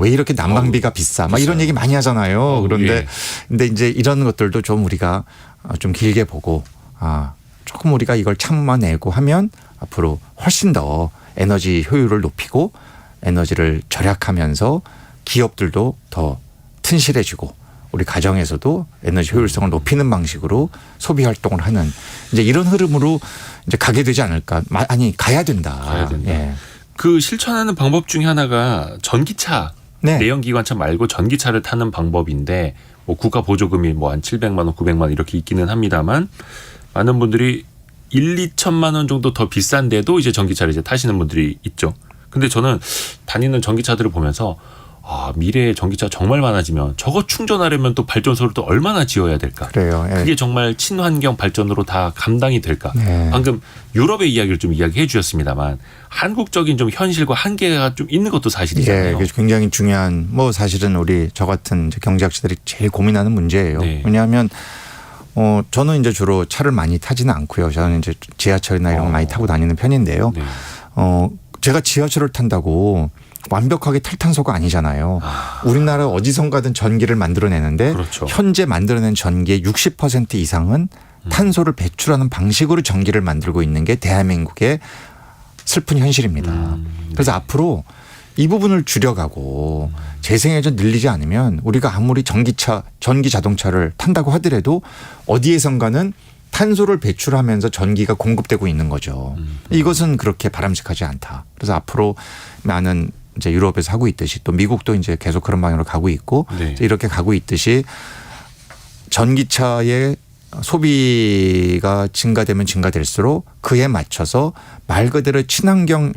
왜 이렇게 난방비가 비싸? 막 이런 얘기 많이 하잖아요. 그런데 예. 근데 이제 이런 것들도 좀 우리가 좀 길게 보고 조금 우리가 이걸 참아내고 하면 앞으로 훨씬 더 에너지 효율을 높이고 에너지를 절약하면서 기업들도 더 튼실해지고 우리 가정에서도 에너지 효율성을 높이는 방식으로 소비 활동을 하는 이제 이런 흐름으로 이제 가게 되지 않을까. 아니 가야 된다. 가야 된다. 예. 그 실천하는 방법 중에 하나가 전기차 네. 내연기관차 말고 전기차를 타는 방법인데 뭐 국가 보조금이 뭐 한 700만 원, 900만 원 이렇게 있기는 합니다만 많은 분들이 2천만 원 정도 더 비싼데도 이제 전기차를 이제 타시는 분들이 있죠. 근데 저는 다니는 전기차들을 보면서 미래에 전기차 정말 많아지면 저거 충전하려면 또 발전소를 또 얼마나 지어야 될까? 그래요. 예. 그게 정말 친환경 발전으로 다 감당이 될까? 네. 방금 유럽의 이야기를 좀 이야기해 주셨습니다만 한국적인 좀 현실과 한계가 좀 있는 것도 사실이잖아요. 예, 굉장히 중요한 뭐 사실은 우리 저 같은 이제 경제학자들이 제일 고민하는 문제예요. 네. 왜냐하면 저는 이제 주로 차를 많이 타지는 않고요. 저는 이제 지하철이나 이런 거 많이 타고 다니는 편인데요. 네. 제가 지하철을 탄다고 완벽하게 탈탄소가 아니잖아요. 우리나라 어디선가든 전기를 만들어내는데 그렇죠. 현재 만들어낸 전기의 60% 이상은 탄소를 배출하는 방식으로 전기를 만들고 있는 게 대한민국의 슬픈 현실입니다. 그래서 앞으로 이 부분을 줄여가고 재생에너지 늘리지 않으면 우리가 아무리 전기차, 전기 자동차를 탄다고 하더라도 어디에선가는 탄소를 배출하면서 전기가 공급되고 있는 거죠. 이것은 그렇게 바람직하지 않다. 그래서 앞으로 많은 이제 유럽에서 하고 있듯이 또 미국도 이제 계속 그런 방향으로 가고 있고 네. 이렇게 가고 있듯이 전기차의 소비가 증가되면 증가될수록 그에 맞춰서 말 그대로 친환경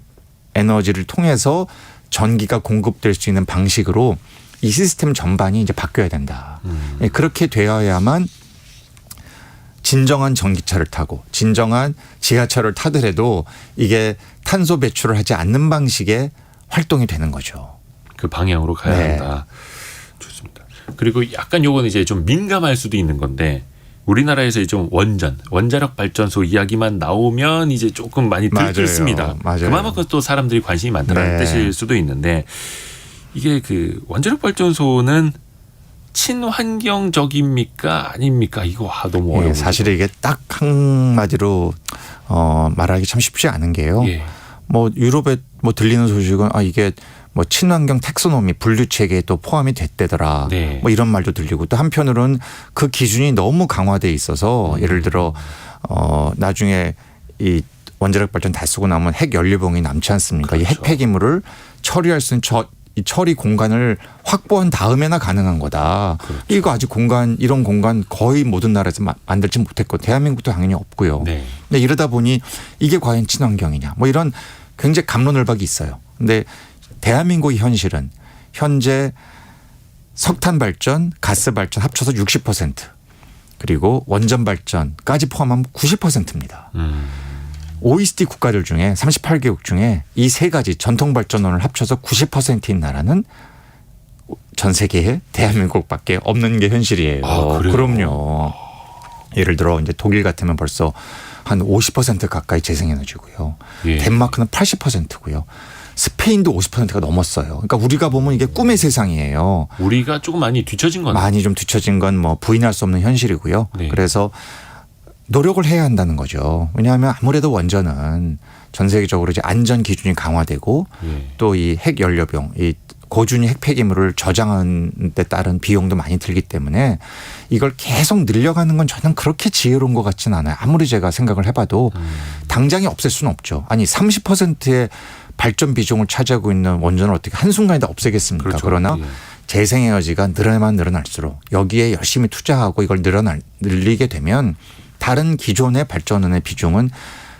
에너지를 통해서 전기가 공급될 수 있는 방식으로 이 시스템 전반이 이제 바뀌어야 된다. 그렇게 되어야만 진정한 전기차를 타고 진정한 지하철을 타더라도 이게 탄소 배출을 하지 않는 방식의 활동이 되는 거죠. 그 방향으로 가야 네. 한다. 좋습니다. 그리고 약간 요거는 이제 좀 민감할 수도 있는 건데 우리나라에서 좀 원자력 발전소 이야기만 나오면 이제 조금 많이 들끓습니다. 맞아요. 그만큼 또 사람들이 관심이 많다는 네. 뜻일 수도 있는데 이게 그 원자력 발전소는 친환경적입니까 아닙니까? 이거 너무 어려워요. 사실 이게 딱 한마디로 말하기 참 쉽지 않은 게요. 예. 뭐 유럽에 뭐 들리는 소식은 이게 뭐 친환경 텍소노미 분류 체계에 또 포함이 됐대더라. 네. 뭐 이런 말도 들리고 또 한편으로는 그 기준이 너무 강화돼 있어서 예를 들어 나중에 이 원자력 발전 다 쓰고 나면 핵 연료봉이 남지 않습니까? 이 핵 그렇죠. 폐기물을 처리할 수 있는 이 처리 공간을 확보한 다음에나 가능한 거다. 그렇죠. 이거 아직 이런 공간 거의 모든 나라에서 만들지 못했고 대한민국도 당연히 없고요. 네. 근데 이러다 보니 이게 과연 친환경이냐 뭐 이런 굉장히 갑론을박이 있어요. 근데 대한민국의 현실은 현재 석탄 발전, 가스 발전 합쳐서 60% 그리고 원전 발전까지 포함하면 90%입니다. OECD 국가들 중에 38개국 중에 이 세 가지 전통 발전원을 합쳐서 90%인 나라는 전 세계에 대한민국밖에 없는 게 현실이에요. 아, 그래요? 그럼요. 예를 들어 이제 독일 같으면 벌써 한 50% 가까이 재생에너지고요. 예. 덴마크는 80%고요. 스페인도 50%가 넘었어요. 그러니까 우리가 보면 이게 꿈의 세상이에요. 우리가 조금 많이 뒤처진 거네. 많이 좀 뒤처진 건 뭐 부인할 수 없는 현실이고요. 네. 그래서 노력을 해야 한다는 거죠. 왜냐하면 아무래도 원전은 전 세계적으로 이제 안전 기준이 강화되고 예. 또 이 핵 연료병, 이 고준위 핵 폐기물을 저장하는 데 따른 비용도 많이 들기 때문에 이걸 계속 늘려가는 건 저는 그렇게 지혜로운 것 같지는 않아요. 아무리 제가 생각을 해봐도 당장에 없앨 수는 없죠. 아니 30%의 발전 비중을 차지하고 있는 원전을 어떻게 한순간에 다 없애겠습니까? 그렇죠. 그러나 예. 재생에너지가 늘어날수록 여기에 열심히 투자하고 이걸 늘리게 되면 다른 기존의 발전원의 비중은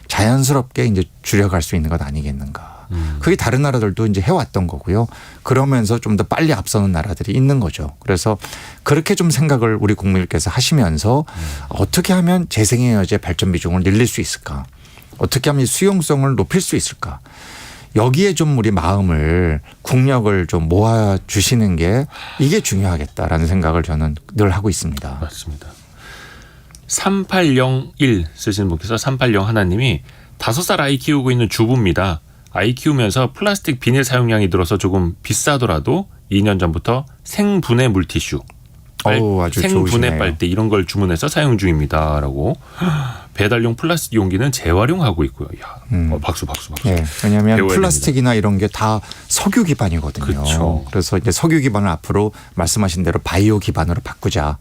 자연스럽게 이제 줄여갈 수 있는 것 아니겠는가. 그게 다른 나라들도 이제 해왔던 거고요. 그러면서 좀 더 빨리 앞서는 나라들이 있는 거죠. 그래서 그렇게 좀 생각을 우리 국민들께서 하시면서 어떻게 하면 재생에너지의 발전 비중을 늘릴 수 있을까? 어떻게 하면 수용성을 높일 수 있을까? 여기에 좀 우리 마음을 국력을 좀 모아 주시는 게 이게 중요하겠다라는 생각을 저는 늘 하고 있습니다. 맞습니다. 3801 쓰시는 분께서 380 하나님이 5살 아이 키우고 있는 주부입니다. 아이 키우면서 플라스틱 비닐 사용량이 늘어서 조금 비싸더라도 2년 전부터 생분해 물티슈, 아주 생분해 좋으시네요. 빨대 이런 걸 주문해서 사용 중입니다라고. 배달용 플라스틱 용기는 재활용하고 있고요. 야, 박수. 네, 왜냐하면 배워야 플라스틱이나 이런 게 다 석유 기반이거든요. 그렇죠. 그래서 이제 석유 기반을 앞으로 말씀하신 대로 바이오 기반으로 바꾸자.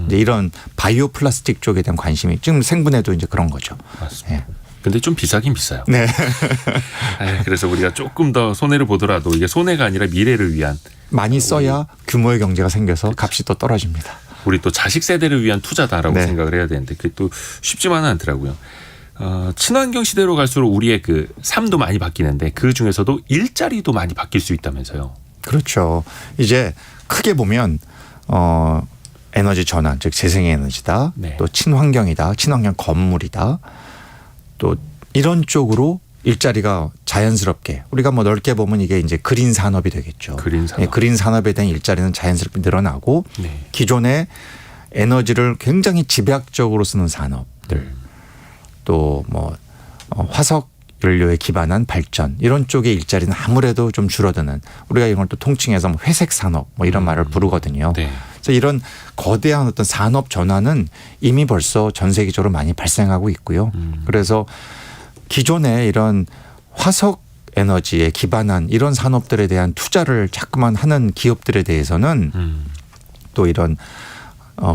이제 이런 바이오 플라스틱 쪽에 대한 관심이 지금 생분해도 이제 그런 거죠. 맞습니다. 네. 근데 좀 비싸긴 비싸요. 네. 그래서 우리가 조금 더 손해를 보더라도 이게 손해가 아니라 미래를 위한 많이 써야 규모의 경제가 생겨서 값이 또 떨어집니다. 우리 또 자식 세대를 위한 투자다라고 네. 생각을 해야 되는데 그게 또 쉽지만은 않더라고요. 친환경 시대로 갈수록 우리의 그 삶도 많이 바뀌는데 그 중에서도 일자리도 많이 바뀔 수 있다면서요. 그렇죠. 이제 크게 보면 에너지 전환, 즉 재생에너지다. 네. 또 친환경이다. 친환경 건물이다. 또 이런 쪽으로 일자리가 자연스럽게 우리가 뭐 넓게 보면 이게 이제 그린 산업이 되겠죠. 그린 산업. 네, 그린 산업에 대한 일자리는 자연스럽게 늘어나고 네. 기존의 에너지를 굉장히 집약적으로 쓰는 산업들 또 뭐 화석 연료에 기반한 발전 이런 쪽의 일자리는 아무래도 좀 줄어드는 우리가 이걸 또 통칭해서 뭐 회색 산업 뭐 이런 말을 부르거든요. 네. 그래서 이런 거대한 어떤 산업 전환은 이미 벌써 전 세계적으로 많이 발생하고 있고요. 그래서 기존에 이런 화석 에너지에 기반한 이런 산업들에 대한 투자를 자꾸만 하는 기업들에 대해서는 또 이런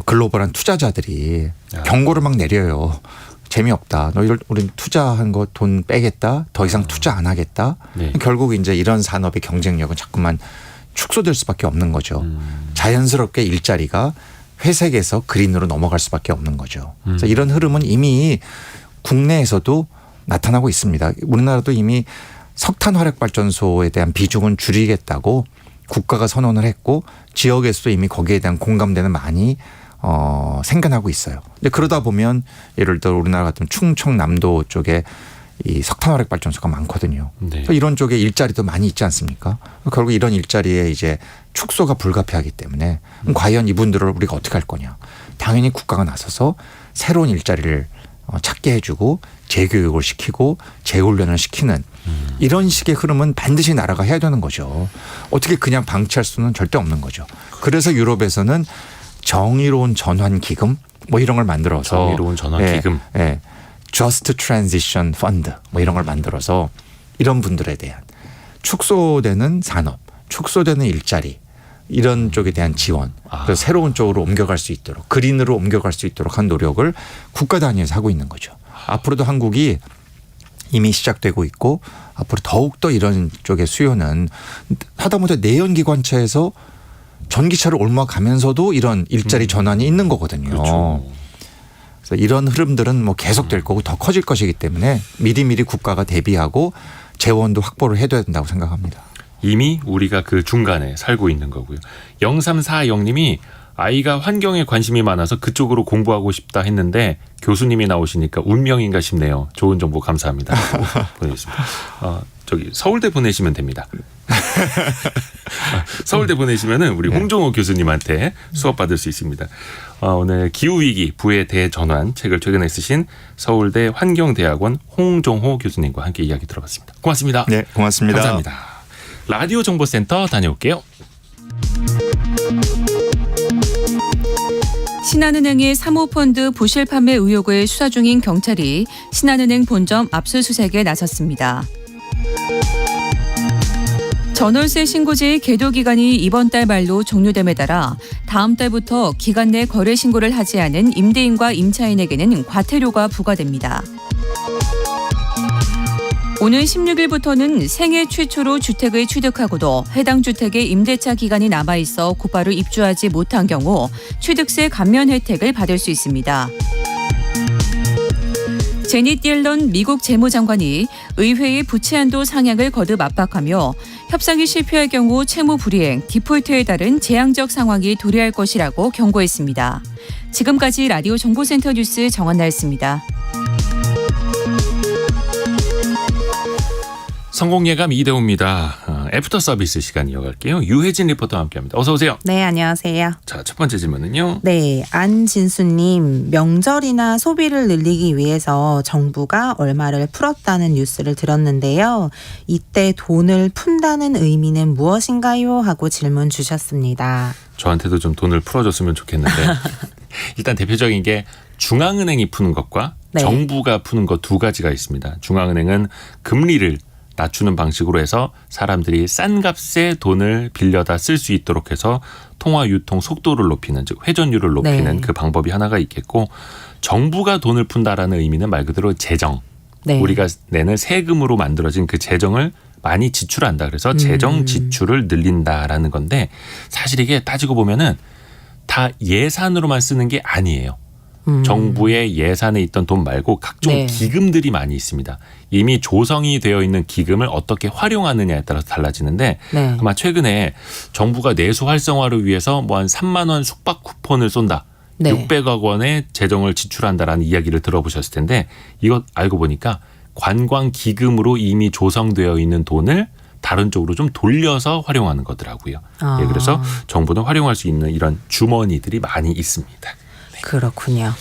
글로벌한 투자자들이 경고를 막 내려요. 재미없다. 너희들 우린 투자한 거 돈 빼겠다. 더 이상 투자 안 하겠다. 네. 결국 이제 이런 산업의 경쟁력은 자꾸만 축소될 수밖에 없는 거죠. 자연스럽게 일자리가 회색에서 그린으로 넘어갈 수밖에 없는 거죠. 그래서 이런 흐름은 이미 국내에서도 나타나고 있습니다. 우리나라도 이미 석탄 화력 발전소에 대한 비중은 줄이겠다고 국가가 선언을 했고 지역에서도 이미 거기에 대한 공감대는 많이 생겨나고 있어요. 근데 그러다 보면 예를 들어 우리나라 같은 충청남도 쪽에 이 석탄 화력 발전소가 많거든요. 네. 이런 쪽에 일자리도 많이 있지 않습니까? 결국 이런 일자리에 이제 축소가 불가피하기 때문에 과연 이분들을 우리가 어떻게 할 거냐? 당연히 국가가 나서서 새로운 일자리를 찾게 해주고 재교육을 시키고 재훈련을 시키는 이런 식의 흐름은 반드시 나라가 해야 되는 거죠. 어떻게 그냥 방치할 수는 절대 없는 거죠. 그래서 유럽에서는 정의로운 전환 기금 뭐 이런 걸 만들어서 정의로운 전환 기금. Just Transition Fund 뭐 이런 걸 만들어서 이런 분들에 대한 축소되는 산업, 축소되는 일자리 이런 쪽에 대한 지원, 그래서 새로운 쪽으로 옮겨갈 수 있도록 그린으로 옮겨갈 수 있도록 한 노력을 국가 단위에서 하고 있는 거죠. 앞으로도 한국이 이미 시작되고 있고 앞으로 더욱더 이런 쪽의 수요는 하다못해 내연기관차에서 전기차를 옮아가면서도 이런 일자리 전환이 있는 거거든요. 그렇죠. 그래서 이런 흐름들은 뭐 계속될 거고 더 커질 것이기 때문에 미리미리 국가가 대비하고 재원도 확보를 해둬야 된다고 생각합니다. 이미 우리가 그 중간에 살고 있는 거고요. 0340님이 아이가 환경에 관심이 많아서 그쪽으로 공부하고 싶다 했는데 교수님이 나오시니까 운명인가 싶네요. 좋은 정보 감사합니다. 보내주셨습니다. 저기 서울대 보내시면 됩니다. 서울대 보내시면은 우리 홍종호 교수님한테 수업 받을 수 있습니다. 오늘 기후위기 부의 대전환 책을 최근에 쓰신 서울대 환경대학원 홍종호 교수님과 함께 이야기 들어봤습니다. 고맙습니다. 네, 고맙습니다. 감사합니다. 라디오 정보센터 다녀올게요. 신한은행의 사모펀드 부실 판매 의혹을 수사 중인 경찰이 신한은행 본점 압수수색에 나섰습니다. 전월세 신고제의 계도 기간이 이번 달 말로 종료됨에 따라 다음 달부터 기간 내 거래 신고를 하지 않은 임대인과 임차인에게는 과태료가 부과됩니다. 오는 16일부터는 생애 최초로 주택을 취득하고도 해당 주택의 임대차 기간이 남아있어 곧바로 입주하지 못한 경우 취득세 감면 혜택을 받을 수 있습니다. 제닛 옐런 미국 재무장관이 의회의 부채 한도 상향을 거듭 압박하며 협상이 실패할 경우 채무 불이행, 디폴트에 따른 재앙적 상황이 도래할 것이라고 경고했습니다. 지금까지 라디오 정보센터 뉴스 정한나였습니다. 성공예감 이대호입니다. 애프터 서비스 시간 이어갈게요. 유혜진 리포터와 함께합니다. 어서 오세요. 네, 안녕하세요. 자, 첫 번째 질문은요. 네, 안진수님, 명절이나 소비를 늘리기 위해서 정부가 얼마를 풀었다는 뉴스를 들었는데요. 이때 돈을 푼다는 의미는 무엇인가요? 하고 질문 주셨습니다. 저한테도 좀 돈을 풀어줬으면 좋겠는데 일단 대표적인 게 중앙은행이 푸는 것과 네. 정부가 푸는 것 두 가지가 있습니다. 중앙은행은 금리를 낮추는 방식으로 해서 사람들이 싼 값에 돈을 빌려다 쓸 수 있도록 해서 통화 유통 속도를 높이는, 즉 회전율을 높이는 네. 그 방법이 하나가 있겠고, 정부가 돈을 푼다라는 의미는 말 그대로 재정, 네. 우리가 내는 세금으로 만들어진 그 재정을 많이 지출한다. 그래서 재정 지출을 늘린다라는 건데, 사실 이게 따지고 보면은 다 예산으로만 쓰는 게 아니에요. 정부의 예산에 있던 돈 말고 각종 네. 기금들이 많이 있습니다. 이미 조성이 되어 있는 기금을 어떻게 활용하느냐에 따라서 달라지는데, 네. 아마 최근에 정부가 내수 활성화를 위해서 뭐 한 3만 원 숙박 쿠폰을 쏜다. 네. 600억 원의 재정을 지출한다라는 이야기를 들어보셨을 텐데, 이것 알고 보니까 관광 기금으로 이미 조성되어 있는 돈을 다른 쪽으로 좀 돌려서 활용하는 거더라고요. 아. 예, 그래서 정부는 활용할 수 있는 이런 주머니들이 많이 있습니다. 그렇군요.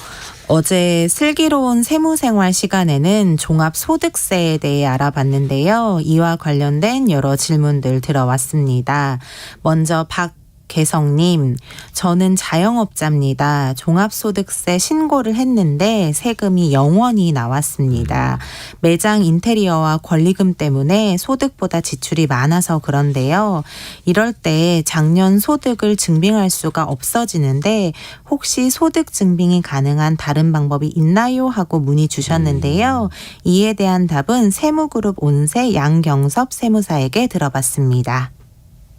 어제 슬기로운 세무생활 시간에는 종합소득세에 대해 알아봤는데요. 이와 관련된 여러 질문들 들어왔습니다. 먼저 박계성님, 저는 자영업자입니다. 종합소득세 신고를 했는데 세금이 0원이 나왔습니다. 매장 인테리어와 권리금 때문에 소득보다 지출이 많아서 그런데요. 이럴 때 작년 소득을 증빙할 수가 없어지는데 혹시 소득 증빙이 가능한 다른 방법이 있나요? 하고 문의 주셨는데요. 이에 대한 답은 세무그룹 온세 양경섭 세무사에게 들어봤습니다.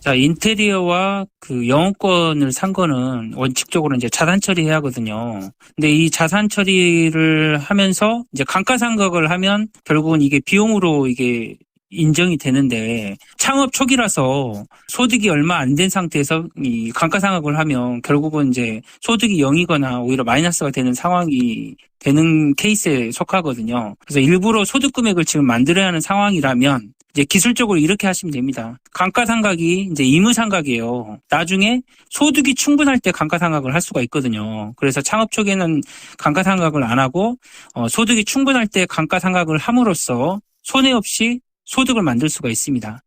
자, 인테리어와 그 영업권을 산 거는 원칙적으로 이제 자산 처리해야 하거든요. 근데 이 자산 처리를 하면서 이제 감가상각을 하면 결국은 이게 비용으로 이게 인정이 되는데, 창업 초기라서 소득이 얼마 안 된 상태에서 이 감가상각을 하면 결국은 이제 소득이 0이거나 오히려 마이너스가 되는 상황이 되는 케이스에 속하거든요. 그래서 일부러 소득 금액을 지금 만들어야 하는 상황이라면 이제 기술적으로 이렇게 하시면 됩니다. 감가상각이 이제 의무상각이에요. 나중에 소득이 충분할 때 감가상각을 할 수가 있거든요. 그래서 창업 초기에는 감가상각을 안 하고 소득이 충분할 때 감가상각을 함으로써 손해 없이 소득을 만들 수가 있습니다.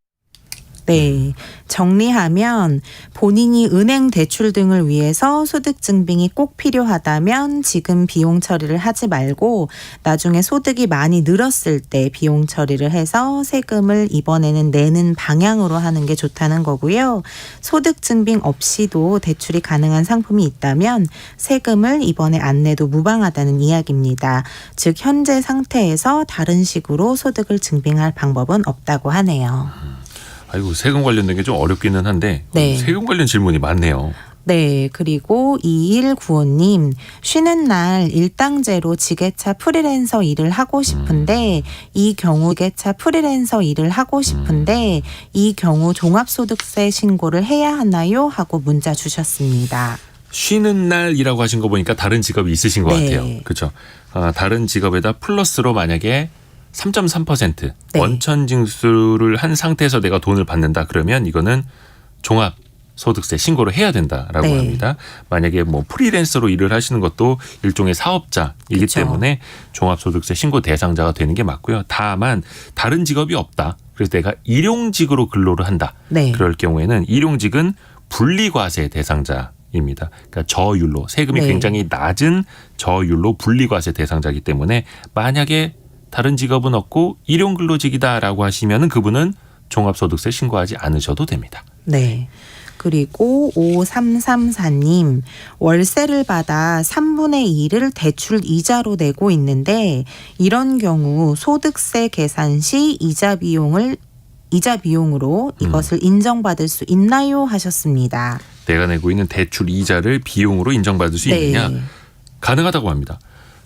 네. 정리하면 본인이 은행 대출 등을 위해서 소득 증빙이 꼭 필요하다면 지금 비용 처리를 하지 말고 나중에 소득이 많이 늘었을 때 비용 처리를 해서 세금을 이번에는 내는 방향으로 하는 게 좋다는 거고요. 소득 증빙 없이도 대출이 가능한 상품이 있다면 세금을 이번에 안 내도 무방하다는 이야기입니다. 즉 현재 상태에서 다른 식으로 소득을 증빙할 방법은 없다고 하네요. 아이고 세금 관련된 게 좀 어렵기는 한데 네. 세금 관련 질문이 많네요. 네. 그리고 2195님 쉬는 날 일당제로 지게차 프리랜서 일을 하고 싶은데 이 경우 지게차 프리랜서 일을 하고 싶은데 이 경우 종합소득세 신고를 해야 하나요? 하고 문자 주셨습니다. 쉬는 날이라고 하신 거 보니까 다른 직업이 있으신 것 네. 같아요. 그렇죠. 다른 직업에다 플러스로 만약에 3.3% 네. 원천 징수를 한 상태에서 내가 돈을 받는다 그러면 이거는 종합소득세 신고를 해야 된다라고 네. 합니다. 만약에 뭐 프리랜서로 일을 하시는 것도 일종의 사업자이기 그쵸. 때문에 종합소득세 신고 대상자가 되는 게 맞고요. 다만 다른 직업이 없다. 그래서 내가 일용직으로 근로를 한다. 네. 그럴 경우에는 일용직은 분리과세 대상자입니다. 그러니까 저율로 세금이 네. 굉장히 낮은 저율로 분리과세 대상자이기 때문에 만약에 다른 직업은 없고 일용근로직이다라고 하시면은 그분은 종합소득세 신고하지 않으셔도 됩니다. 네. 그리고 5334님 월세를 받아 3분의 2를 대출 이자로 내고 있는데 이런 경우 소득세 계산 시 이자 비용으로 이것을 인정받을 수 있나요? 하셨습니다. 내가 내고 있는 대출 이자를 비용으로 인정받을 수 있느냐? 네. 가능하다고 합니다.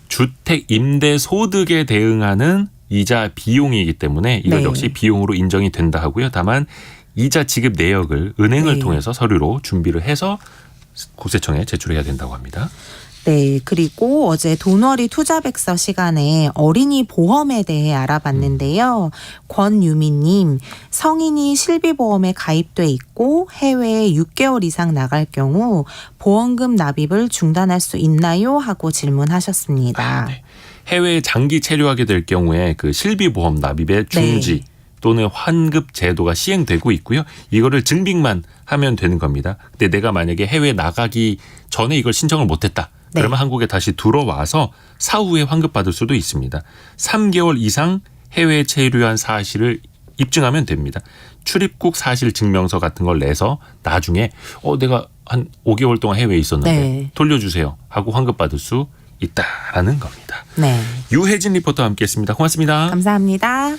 주택 임대 소득에 대응하는 이자 비용이기 때문에 이것 네. 역시 비용으로 인정이 된다 하고요. 다만 이자 지급 내역을 은행을 네. 통해서 서류로 준비를 해서 국세청에 제출해야 된다고 합니다. 네. 그리고 어제 돈벌이 투자백서 시간에 어린이 보험에 대해 알아봤는데요. 권유미님 성인이 실비보험에 가입돼 있고 해외에 6개월 이상 나갈 경우 보험금 납입을 중단할 수 있나요? 하고 질문하셨습니다. 네. 해외에 장기 체류하게 될 경우에 그 실비보험 납입의 중지 네. 또는 환급 제도가 시행되고 있고요. 이거를 증빙만 하면 되는 겁니다. 근데 내가 만약에 해외에 나가기 전에 이걸 신청을 못했다. 그러면 네. 한국에 다시 들어와서 사후에 환급받을 수도 있습니다. 3개월 이상 해외에 체류한 사실을 입증하면 됩니다. 출입국 사실 증명서 같은 걸 내서 나중에 내가 한 5개월 동안 해외에 있었는데 네. 돌려주세요 하고 환급받을 수 있다라는 겁니다. 네. 유혜진 리포터와 함께했습니다. 고맙습니다. 감사합니다.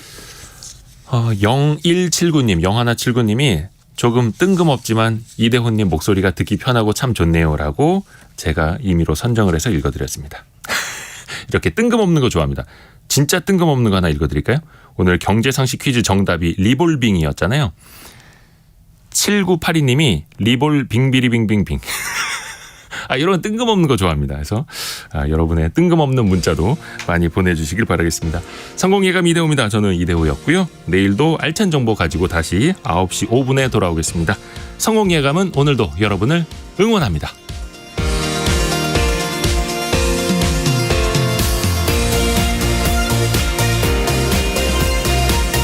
0179님, 0179님이 조금 뜬금없지만 이대호님 목소리가 듣기 편하고 참 좋네요라고 제가 임의로 선정을 해서 읽어드렸습니다. 이렇게 뜬금없는 거 좋아합니다. 진짜 뜬금없는 거 하나 읽어드릴까요? 오늘 경제상식 퀴즈 정답이 리볼빙이었잖아요. 7982님이 리볼 빙비리빙빙빙. 이런 뜬금없는 거 좋아합니다. 그래서 여러분의 뜬금없는 문자도 많이 보내주시길 바라겠습니다. 성공예감 이대호입니다. 저는 이대호였고요. 내일도 알찬 정보 가지고 다시 9시 5분에 돌아오겠습니다. 성공예감은 오늘도 여러분을 응원합니다.